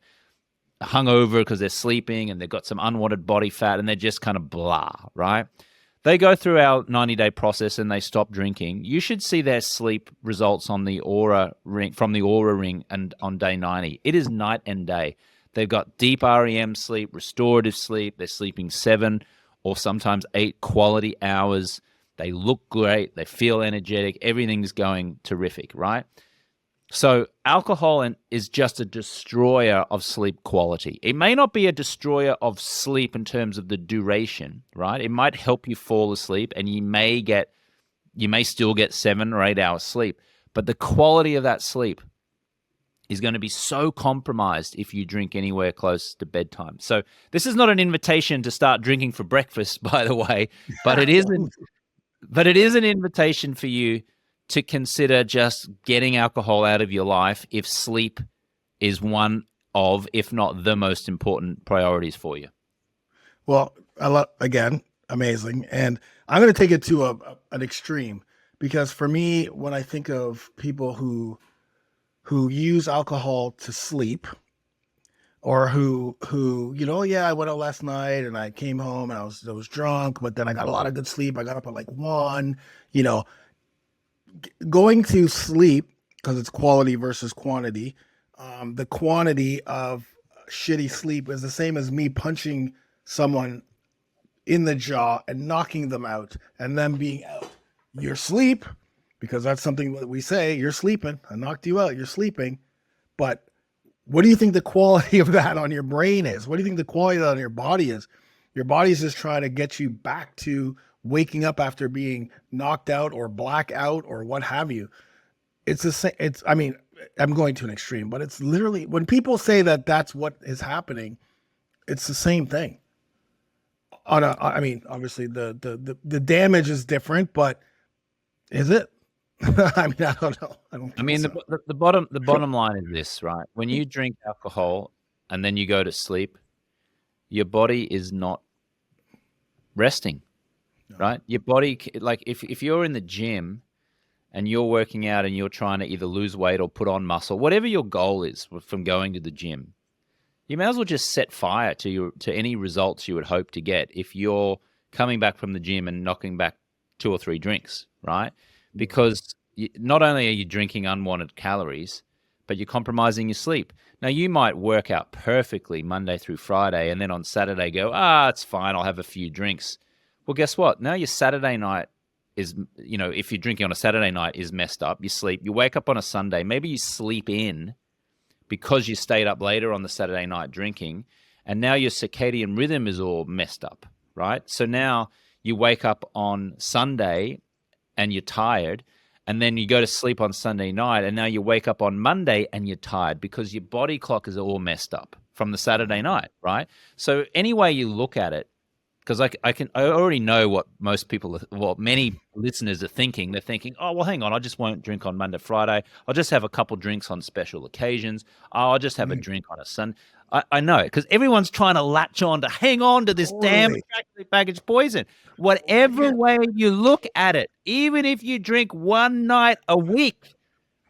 hungover because they're sleeping and they've got some unwanted body fat and they're just kind of blah, right? They go through our 90-day process and they stop drinking. You should see their sleep results on the Aura ring, from the Aura ring, and on day 90. It is night and day. They've got deep REM sleep, restorative sleep. They're sleeping 7 or sometimes 8 quality hours. They look great. They feel energetic. Everything's going terrific, right? So alcohol is just a destroyer of sleep quality. It may not be a destroyer of sleep in terms of the duration, right? It might help you fall asleep, and you may still get 7 or 8 hours sleep, but the quality of that sleep is going to be so compromised if you drink anywhere close to bedtime. So this is not an invitation to start drinking for breakfast, by the way, but it is an invitation for you to consider just getting alcohol out of your life if sleep is one of, if not the most important priorities for you. Well, again, amazing. And I'm going to take it to an extreme, because for me, when I think of people who use alcohol to sleep, or who I went out last night and I came home and I was drunk, but then I got a lot of good sleep. I got up at like 1, going to sleep, because it's quality versus quantity. The quantity of shitty sleep is the same as me punching someone in the jaw and knocking them out and them being out. You're asleep, because that's something that we say, you're sleeping. I knocked you out, you're sleeping. But what do you think the quality of that on your brain is? What do you think the quality of that on your body is? Your body's just trying to get you back to waking up after being knocked out or black out or what have you. It's the same. I'm going to an extreme, but it's literally, when people say that that's what is happening, it's the same thing. Obviously the damage is different, but is it? I mean, I don't know. I don't I think mean, so. the bottom line is this, right? When you drink alcohol and then you go to sleep, your body is not resting, right? Your body, like if you're in the gym and you're working out and you're trying to either lose weight or put on muscle, whatever your goal is from going to the gym, you may as well just set fire to any results you would hope to get if you're coming back from the gym and knocking back 2 or 3 drinks, right? Because not only are you drinking unwanted calories, but you're compromising your sleep. Now, you might work out perfectly Monday through Friday, and then on Saturday go, it's fine, I'll have a few drinks. Well, guess what? Now your Saturday night is, if you're drinking on a Saturday night, is messed up. You sleep, you wake up on a Sunday, maybe you sleep in because you stayed up later on the Saturday night drinking, and now your circadian rhythm is all messed up, right? So now you wake up on Sunday and you're tired, and then you go to sleep on Sunday night, and now you wake up on Monday and you're tired because your body clock is all messed up from the Saturday night, right? So any way you look at it, because I already know what many listeners are thinking. They're thinking, oh, well, hang on, I just won't drink on Monday, Friday. I'll just have a couple drinks on special occasions. Oh, I'll just have a drink on a Sunday. I know, because everyone's trying to latch on to hang on to this damn attractive package poison. Whatever way you look at it, even if you drink one night a week,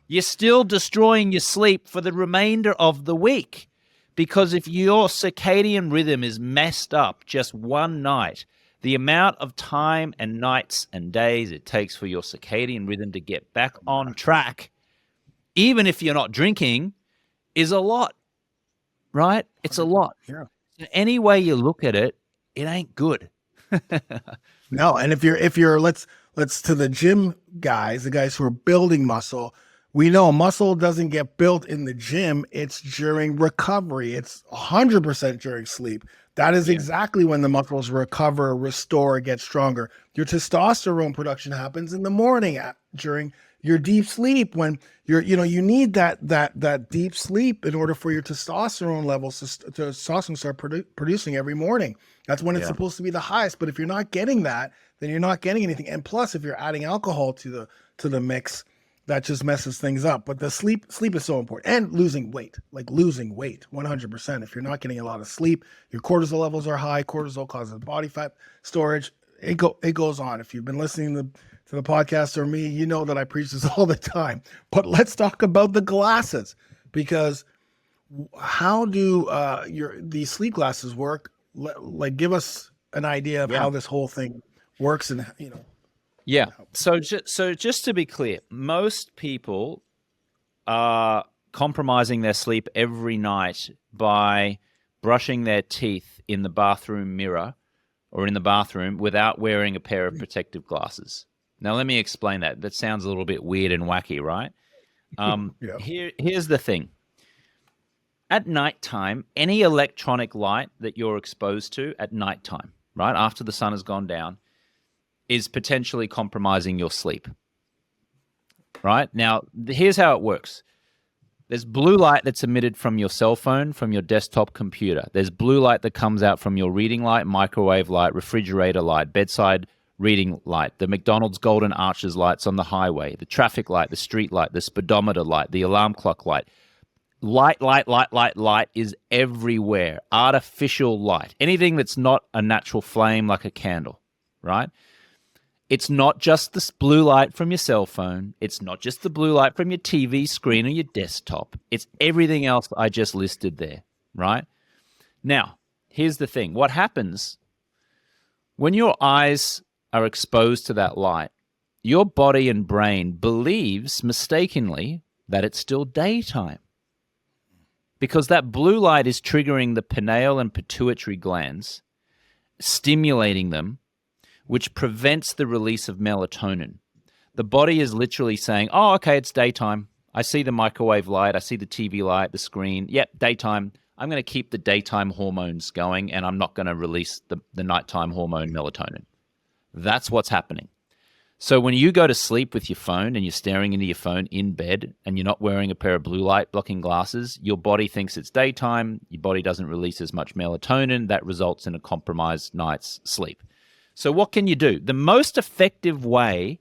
you're still destroying your sleep for the remainder of the week. Because if your circadian rhythm is messed up just one night, the amount of time and nights and days it takes for your circadian rhythm to get back on track, even if you're not drinking, is a lot, right? It's a lot. Yeah. So any way you look at it, it ain't good. No, and if you're let's to the gym guys, the guys who are building muscle, we know muscle doesn't get built in the gym. It's during recovery. It's 100% during sleep. That is exactly when the muscles recover, restore, get stronger. Your testosterone production happens in the morning during your deep sleep, when you need that deep sleep in order for your testosterone levels to start producing every morning. That's when it's supposed to be the highest. But if you're not getting that, then you're not getting anything. And plus, if you're adding alcohol to the mix, that just messes things up. But the sleep is so important. And losing weight, 100%. If you're not getting a lot of sleep, your cortisol levels are high. Cortisol causes body fat storage. It goes on. If you've been listening to the podcast or me, you know that I preach this all the time. But let's talk about the glasses, because how do these sleep glasses work? Give us an idea of how this whole thing works, and Yeah. So just to be clear, most people are compromising their sleep every night by brushing their teeth in the bathroom mirror or in the bathroom without wearing a pair of protective glasses. Now, let me explain that. That sounds a little bit weird and wacky, right? Here's the thing. At nighttime, any electronic light that you're exposed to at nighttime, right, after the sun has gone down, is potentially compromising your sleep, right? Now, here's how it works. There's blue light that's emitted from your cell phone, from your desktop computer. There's blue light that comes out from your reading light, microwave light, refrigerator light, bedside reading light, the McDonald's golden arches lights on the highway, the traffic light, the street light, the speedometer light, the alarm clock light. Light is everywhere. Artificial light. Anything that's not a natural flame like a candle, right? It's not just the blue light from your cell phone. It's not just the blue light from your TV screen or your desktop. It's everything else I just listed there, right? Now, here's the thing. What happens when your eyes are exposed to that light? Your body and brain believes mistakenly that it's still daytime, because that blue light is triggering the pineal and pituitary glands, stimulating them, which prevents the release of melatonin. The body is literally saying, oh, okay, it's daytime. I see the microwave light. I see the TV light, the screen. Yep, daytime. I'm going to keep the daytime hormones going, and I'm not going to release the nighttime hormone melatonin. That's what's happening. So when you go to sleep with your phone and you're staring into your phone in bed and you're not wearing a pair of blue light blocking glasses, your body thinks it's daytime. Your body doesn't release as much melatonin. That results in a compromised night's sleep. So what can you do? The most effective way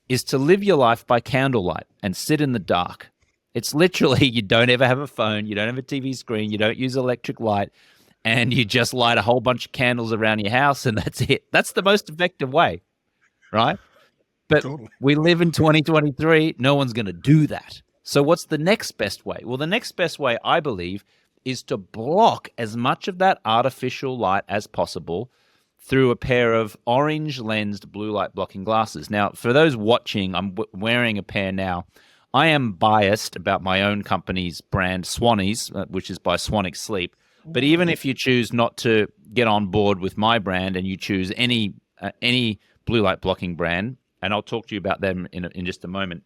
is to live your life by candlelight and sit in the dark. It's literally, you don't ever have a phone, you don't have a TV screen, you don't use electric light, and you just light a whole bunch of candles around your house, and that's it. That's the most effective way, right? But Totally. we live in 2023. No one's going to do that. So what's the next best way? Well, the next best way, I believe, is to block as much of that artificial light as possible through a pair of orange lensed blue light blocking glasses. Now, for those watching, I'm wearing a pair now. I am biased about my own company's brand, Swannies, which is by Swanwick Sleep. But even if you choose not to get on board with my brand and you choose any blue light blocking brand, and I'll talk to you about them in just a moment,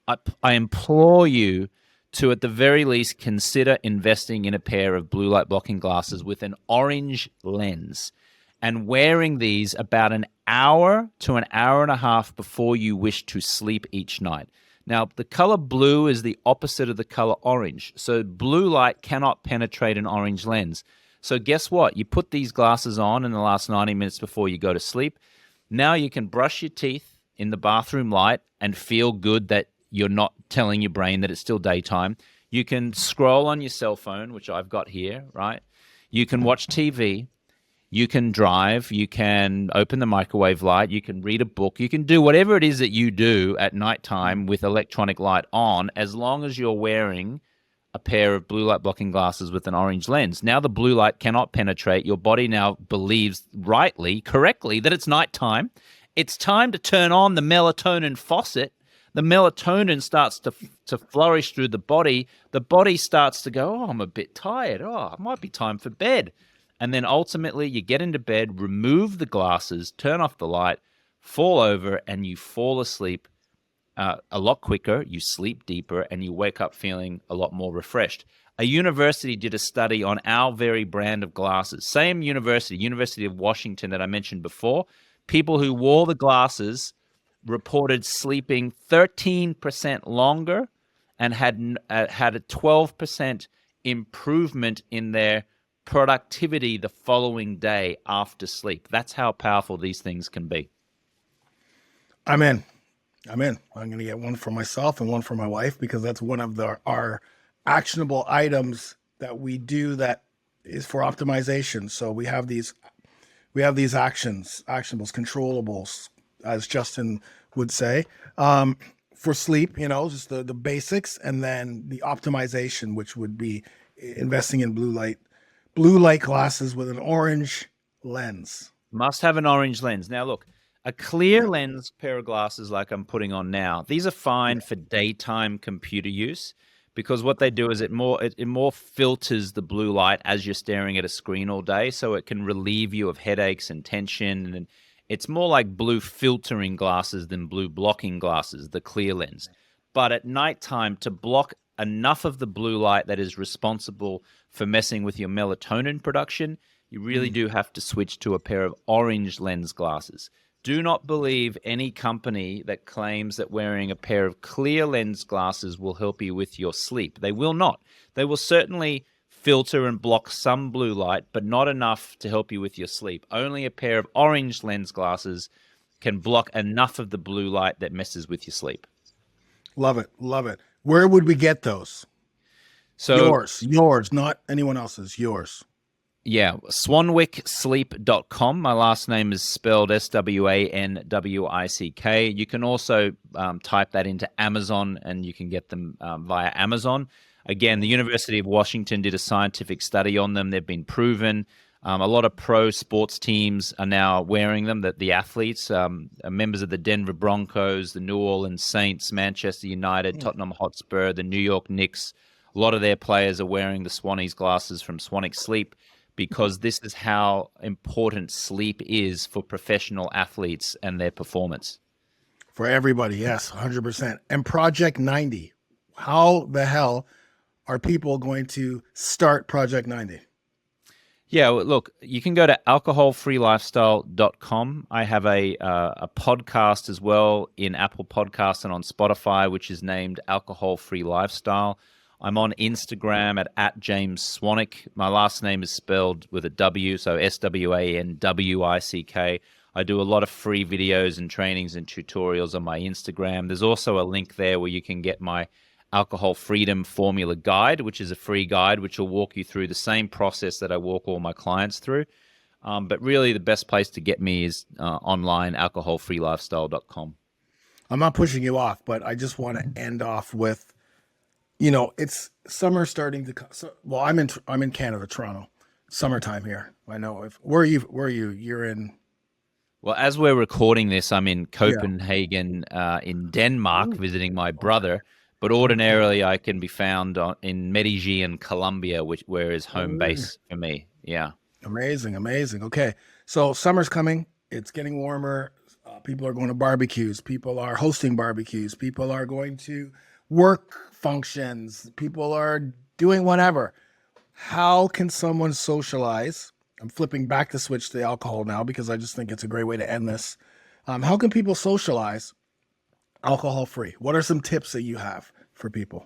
I implore you to, at the very least, consider investing in a pair of blue light blocking glasses with an orange lens and wearing these about an hour to an hour and a half before you wish to sleep each night. Now, the color blue is the opposite of the color orange. So blue light cannot penetrate an orange lens. So guess what? You put these glasses on in the last 90 minutes before you go to sleep. Now you can brush your teeth in the bathroom light and feel good that you're not telling your brain that it's still daytime. You can scroll on your cell phone, which I've got here, right? You can watch TV. You can drive, you can open the microwave light, you can read a book, you can do whatever it is that you do at nighttime with electronic light on, as long as you're wearing a pair of blue light blocking glasses with an orange lens. Now the blue light cannot penetrate. Your body now believes correctly, that it's nighttime. It's time to turn on the melatonin faucet. The melatonin starts to flourish through the body. The body starts to go, oh, I'm a bit tired. Oh, it might be time for bed. And then ultimately you get into bed, remove the glasses, turn off the light, fall over, and you fall asleep a lot quicker, you sleep deeper, and you wake up feeling a lot more refreshed. A university did a study on our very brand of glasses. Same university, University of Washington that I mentioned before. People who wore the glasses reported sleeping 13% longer and had a 12% improvement in their productivity the following day after sleep. That's how powerful these things can be. I'm in. I'm going to get one for myself and one for my wife, because that's one of our actionable items that we do that is for optimization. So we have these actionables, controllables, as Justin would say, for sleep, just the basics, and then the optimization, which would be investing in blue light glasses with an orange lens. Must have an orange lens. Now, look, a clear lens pair of glasses like I'm putting on now, these are fine for daytime computer use, because what they do is it more filters the blue light as you're staring at a screen all day, so it can relieve you of headaches and tension. And it's more like blue filtering glasses than blue blocking glasses, the clear lens. But at nighttime, to block enough of the blue light that is responsible for messing with your melatonin production, you really do have to switch to a pair of orange lens glasses. Do not believe any company that claims that wearing a pair of clear lens glasses will help you with your sleep. They will not. They will certainly filter and block some blue light, but not enough to help you with your sleep. Only a pair of orange lens glasses can block enough of the blue light that messes with your sleep. Love it. Where would we get those? So yours, not anyone else's, yours. Yeah, swanwicksleep.com. My last name is spelled Swanwick. You can also type that into Amazon, and you can get them via Amazon. Again, the University of Washington did a scientific study on them. They've been proven. A lot of pro sports teams are now wearing them, the athletes, members of the Denver Broncos, the New Orleans Saints, Manchester United, Tottenham Hotspur, the New York Knicks. A lot of their players are wearing the Swannies glasses from Swanwick Sleep, because this is how important sleep is for professional athletes and their performance. For everybody, yes, 100%. And Project 90, how the hell are people going to start Project 90? Yeah, well, look, you can go to alcoholfreelifestyle.com. I have a podcast as well in Apple Podcasts and on Spotify, which is named Alcohol Free Lifestyle. I'm on Instagram at James Swanwick. My last name is spelled with a W, so Swanwick. I do a lot of free videos and trainings and tutorials on my Instagram. There's also a link there where you can get my Alcohol Freedom Formula Guide, which is a free guide which will walk you through the same process that I walk all my clients through. But really, the best place to get me is online, alcoholfreelifestyle.com. I'm not pushing you off, but I just want to end off with, you know, it's summer starting to. Well, I'm in Canada, Toronto. Summertime here. I know. Where are you? You're in. Well, as we're recording this, I'm in Yeah. Copenhagen, in Denmark, visiting my brother. But ordinarily, I can be found in Medellin, Colombia, where is home base for me. Yeah. Amazing. Okay, so summer's coming. It's getting warmer. People are going to barbecues. People are hosting barbecues. People are going to work functions. People are doing whatever. How can someone socialize? I'm flipping back the switch to alcohol now because I just think it's a great way to end this. How can people socialize alcohol free? What are some tips that you have for people?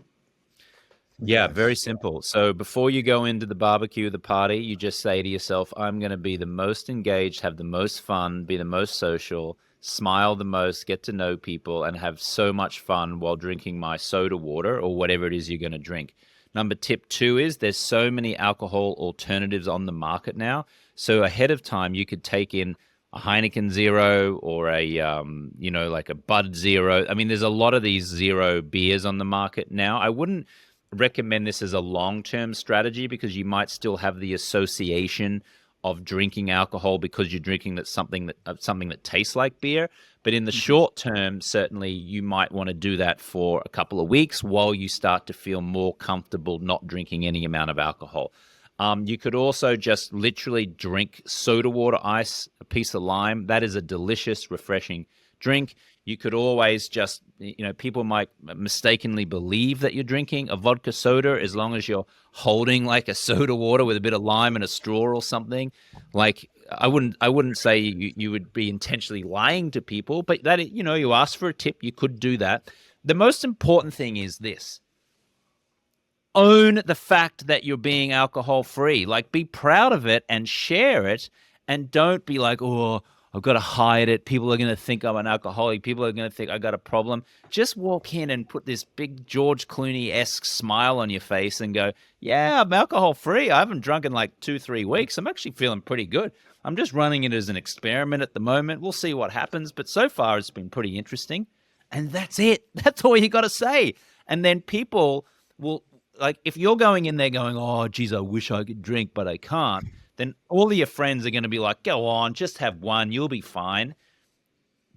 Yeah, very simple. So before you go into the barbecue, the party, you just say to yourself, I'm going to be the most engaged, have the most fun, be the most social, smile the most, get to know people, and have so much fun while drinking my soda water or whatever it is you're going to drink. Tip 2 is there's so many alcohol alternatives on the market now. So ahead of time, you could take in a Heineken Zero or like a Bud Zero. I mean, there's a lot of these zero beers on the market now. I wouldn't recommend this as a long-term strategy because you might still have the association of drinking alcohol because you're drinking something that tastes like beer. But in the short term, certainly you might want to do that for a couple of weeks while you start to feel more comfortable not drinking any amount of alcohol. You could also just literally drink soda water, ice, a piece of lime. That is a delicious, refreshing drink. You could always just, people might mistakenly believe that you're drinking a vodka soda as long as you're holding like a soda water with a bit of lime and a straw or something. Like I wouldn't say you would be intentionally lying to people, but that, you ask for a tip, you could do that. The most important thing is this. Own the fact that you're being alcohol free. Like, be proud of it and share it, and don't be like, oh, I've got to hide it. People are going to think I'm an alcoholic. People are going to think I got a problem. Just walk in and put this big George Clooney-esque smile on your face and go, yeah, I'm alcohol free. I haven't drunk in like 2-3 weeks. I'm actually feeling pretty good. I'm just running it as an experiment at the moment. We'll see what happens. But so far, it's been pretty interesting. And that's it. That's all you got to say. And then people will, like, if you're going in there going, oh, geez, I wish I could drink, but I can't, then all of your friends are going to be like, go on, just have one, you'll be fine.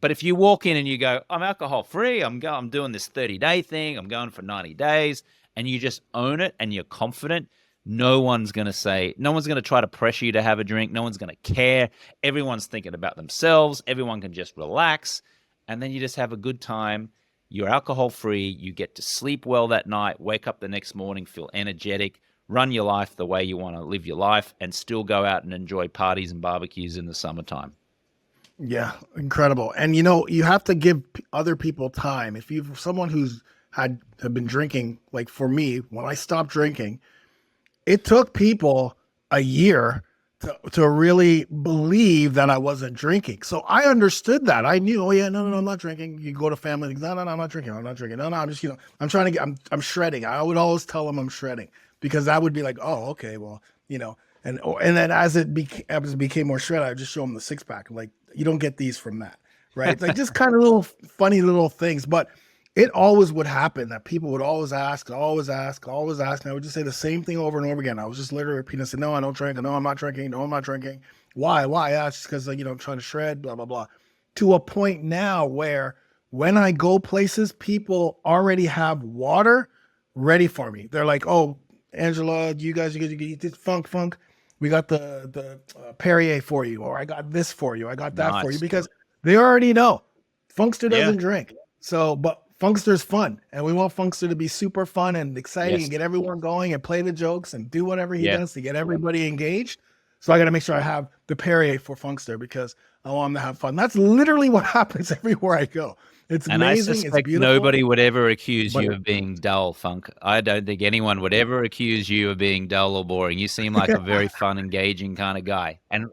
But if you walk in and you go, I'm alcohol free, I'm doing this 30-day thing, I'm going for 90 days, and you just own it and you're confident, no one's going to try to pressure you to have a drink, no one's going to care, everyone's thinking about themselves, everyone can just relax, and then you just have a good time. You're alcohol free, you get to sleep well that night, wake up the next morning, feel energetic, run your life the way you want to live your life, and still go out and enjoy parties and barbecues in the summertime. Yeah, incredible. And you have to give other people time. If you're someone who's have been drinking, like for me, when I stopped drinking, it took people a year to really believe that I wasn't drinking. So I understood that. I knew, oh yeah, no, I'm not drinking. You go to family, no, I'm not drinking. I'm just, I'm trying to I'm shredding. I would always tell them I'm shredding because that would be like, oh, okay, well, and then as it became more shredded, I would just show them the 6-pack. Like, you don't get these from that, right? It's like just kind of little funny little things, but it always would happen that people would always ask. And I would just say the same thing over and over again. I was just literally repeating, I said, no, I don't drink. No, I'm not drinking. No, I'm not drinking. Why? Yeah, it's just because, I'm trying to shred, blah, blah, blah. To a point now where when I go places, people already have water ready for me. They're like, oh, Angela, you guys eat this funk. We got the Perrier for you, or I got this for you. I got that for you, because they already know Funkster doesn't drink. So, but Funkster's fun, and we want Funkster to be super fun and exciting and get everyone going and play the jokes and do whatever he does to get everybody engaged. So I got to make sure I have the Perrier for Funkster because I want him to have fun. That's literally what happens everywhere I go. It's amazing. I suspect nobody would ever accuse you of being dull, Funk. I don't think anyone would ever accuse you of being dull or boring. You seem like a very fun, engaging kind of guy. And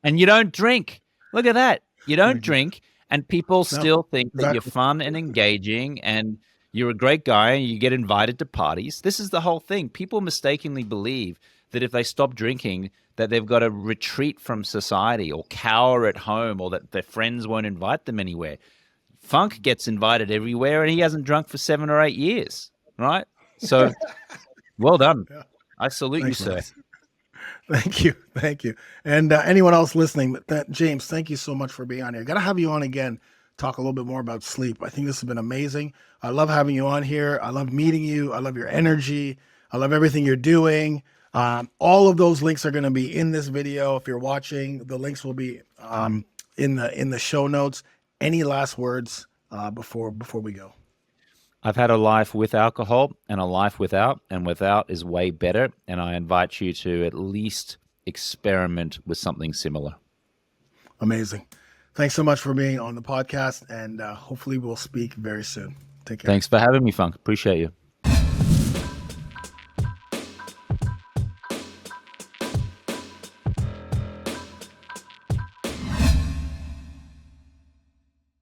you don't drink. Look at that. You don't Thank you. drink, and people No, still think that you're exactly. fun and engaging and you're a great guy and you get invited to parties. This is the whole thing. People mistakenly believe that if they stop drinking, that they've got to retreat from society or cower at home or that their friends won't invite them anywhere. Funk gets invited everywhere and he hasn't drunk for 7 or 8 years, right? So well done. Yeah. I salute you, Thanks, sir. man. Thank you. Thank you. And anyone else listening, James, thank you so much for being on here. Got to have you on again, talk a little bit more about sleep. I think this has been amazing. I love having you on here. I love meeting you. I love your energy. I love everything you're doing. All of those links are going to be in this video. If you're watching, the links will be in the show notes. Any last words before we go? I've had a life with alcohol and a life without, and without is way better. And I invite you to at least experiment with something similar. Amazing. Thanks so much for being on the podcast, and hopefully we'll speak very soon. Take care. Thanks for having me, Funk. Appreciate you.